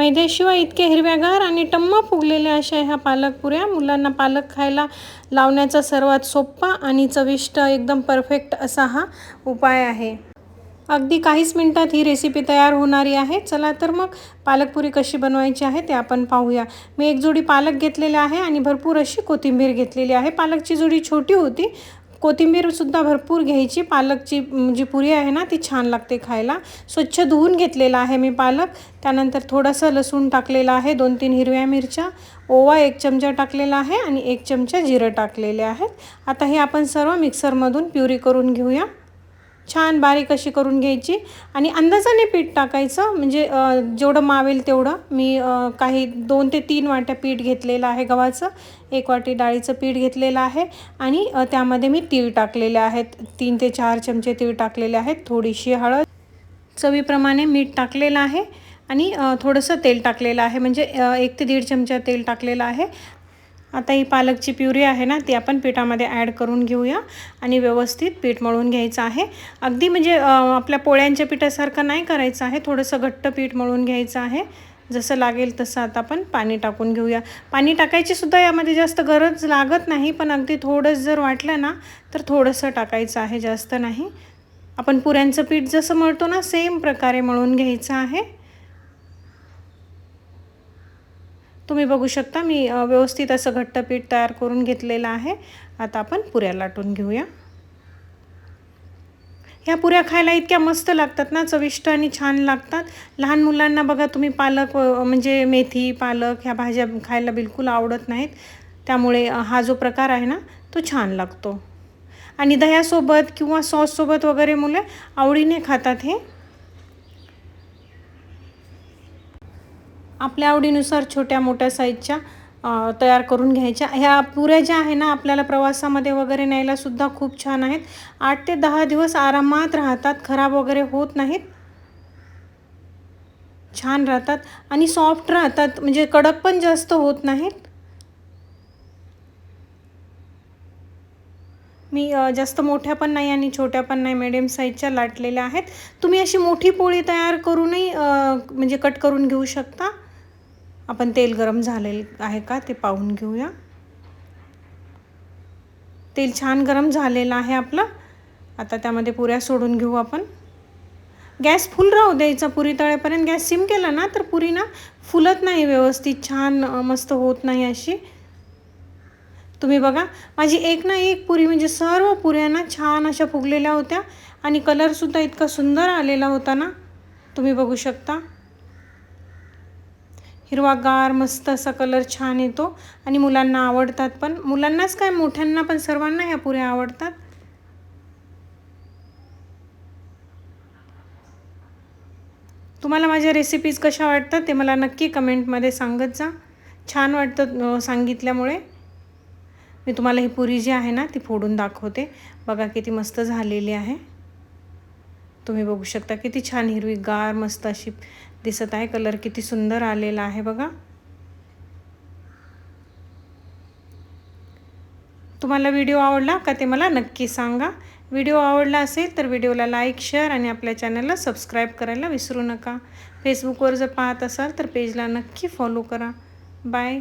मैद्याशिवाय इतक्या हिरव्यागार आणि टम्म फुगलेल्या अशा ह्या पालकपुऱ्या. मुलांना पालक खायला लावण्याचा सर्वात सोपा आणि चविष्ट एकदम परफेक्ट असा हा उपाय आहे. अगदी काहीच मिनिटात ही रेसिपी तयार होणारी आहे. चला तर मग पालकपुरी कशी बनवायची आहे ते आपण पाहूया. मी एक जुडी पालक घेतलेला आहे आणि भरपूर अशी कोथिंबीर घेतलेली आहे. पालकची जुडी छोटी होती. कोथिंबीरसुद्धा भरपूर घ्यायची. पालकची जी पुरी आहे ना ती छान लागते खायला. स्वच्छ धुवून घेतलेला आहे मी पालक. त्यानंतर थोडंसं लसूण टाकलेलं आहे, 2-3 हिरव्या मिरच्या, ओवा 1 चमचा टाकलेला आहे आणि 1 चमचा जिरं टाकलेले आहेत. आता हे आपण सर्व मिक्सरमधून प्युरी करून घेऊया. छान बारीक अशी करून घ्यायची आणि अंदाजाने पीठ टाकायचं, म्हणजे जेवढं मावेल तेवढं. मी काही 2 ते 3 वाट्या पीठ घेतलेलं आहे गव्हाचं, 1 वाटी डाळीचं पीठ घेतलेलं आहे आणि त्यामध्ये मी तीळ टाकलेले आहेत, 3 ते 4 चमचे तीळ टाकलेले आहेत. थोडीशी हळद, चवीप्रमाणे मीठ टाकलेलं आहे आणि थोडंसं तेल टाकलेलं आहे, म्हणजे 1 ते 1.5 चमचा तेल टाकलेलं आहे. आता ही पालकची प्युरी आहे ना ती आपण पिठामध्ये ॲड करून घेऊया आणि व्यवस्थित पीठ मळून घ्यायचं आहे. अगदी म्हणजे आपल्या पोळ्यांच्या पिठासारखं नाही करायचं आहे, थोडंसं घट्ट पीठ मळून घ्यायचं आहे. जसं लागेल तसं आता आपण पाणी टाकून घेऊया. पाणी टाकायची सुद्धा यामध्ये जास्त गरज लागत नाही, पण अगदी थोडंसं जर वाटलं ना तर थोडंसं टाकायचं आहे, जास्त नाही. आपण पुऱ्यांचं पीठ जसं मळतो ना सेम प्रकारे मळून घ्यायचं आहे. तुम्ही बघू शकता मी व्यवस्थित असं घट्ट पीठ तयार करून घेतलेलं आहे. आता आपण पुऱ्या लाटून घेऊया. ह्या पुऱ्या खायला इतक्या मस्त लागतात ना, चविष्ट आणि छान लागतात. लहान मुलांना बघा तुम्ही पालक म्हणजे मेथी, पालक ह्या भाज्या खायला बिलकुल आवडत नाहीत. त्यामुळे हा जो प्रकार आहे ना तो छान लागतो आणि दह्यासोबत किंवा सॉससोबत वगैरे मुलं आवडीने खातात. हे आपल्या आवडीनुसार छोट्या मोठ्या साईजच्या तयार करून घ्यायच्या. ह्या पुऱ्या ज्या आहे ना आपल्याला प्रवासामध्ये वगैरे न्यायलासुद्धा खूप छान आहेत. 8 ते 10 दिवस आरामात राहतात, खराब वगैरे होत नाहीत, छान राहतात आणि सॉफ्ट राहतात, म्हणजे कडक पण जास्त होत नाहीत. मी जास्त मोठ्या पण नाही आणि छोट्या पण नाही, मिडियम साईजच्या लाटलेल्या आहेत. तुम्ही अशी मोठी पोळी तयार करूनही म्हणजे कट करून घेऊ शकता. आपण तेल गरम झालेलं आहे का ते पाहून घेऊया. तेल छान गरम झालेलं आहे आपलं. आता त्यामध्ये पुऱ्या सोडून घेऊ आपण. गॅस फुल राहू द्यायचा पुरी तळेपर्यंत. गॅस सिम केला ना तर पुरी ना फुलत नाही व्यवस्थित, छान मस्त होत नाही अशी. तुम्ही बघा माझी एक ना एक पुरी म्हणजे सर्व पुऱ्या ना छान अशा फुगलेल्या होत्या आणि कलरसुद्धा इतका सुंदर आलेला होता ना, तुम्ही बघू शकता. हिरवागार मस्त असा कलर छान येतो आणि मुलांना आवडतात पण. मुलांनाच काय, मोठ्यांना पण सर्वांना ह्या पुऱ्या आवडतात. तुम्हाला माझ्या रेसिपीज कशा वाटतात ते मला नक्की कमेंटमध्ये सांगत जा. छान वाटतं सांगितल्यामुळे. मी तुम्हाला ही पुरी जी आहे ना ती फोडून दाखवते. बघा किती मस्त झालेली आहे. तुम्ही बघू शकता किती छान हिरवीगार मस्त अशी दिसत आहे. कलर किती सुंदर आलेला आहे बघा. तुम्हाला व्हिडिओ आवडला का ते मला नक्की सांगा. व्हिडिओ आवडला असेल तर व्हिडिओला लाईक, शेअर आणि आपल्या चॅनलला सबस्क्राईब करायला विसरू नका. फेसबुकवर जर पाहत असाल तर पेजला नक्की फॉलो करा. बाय.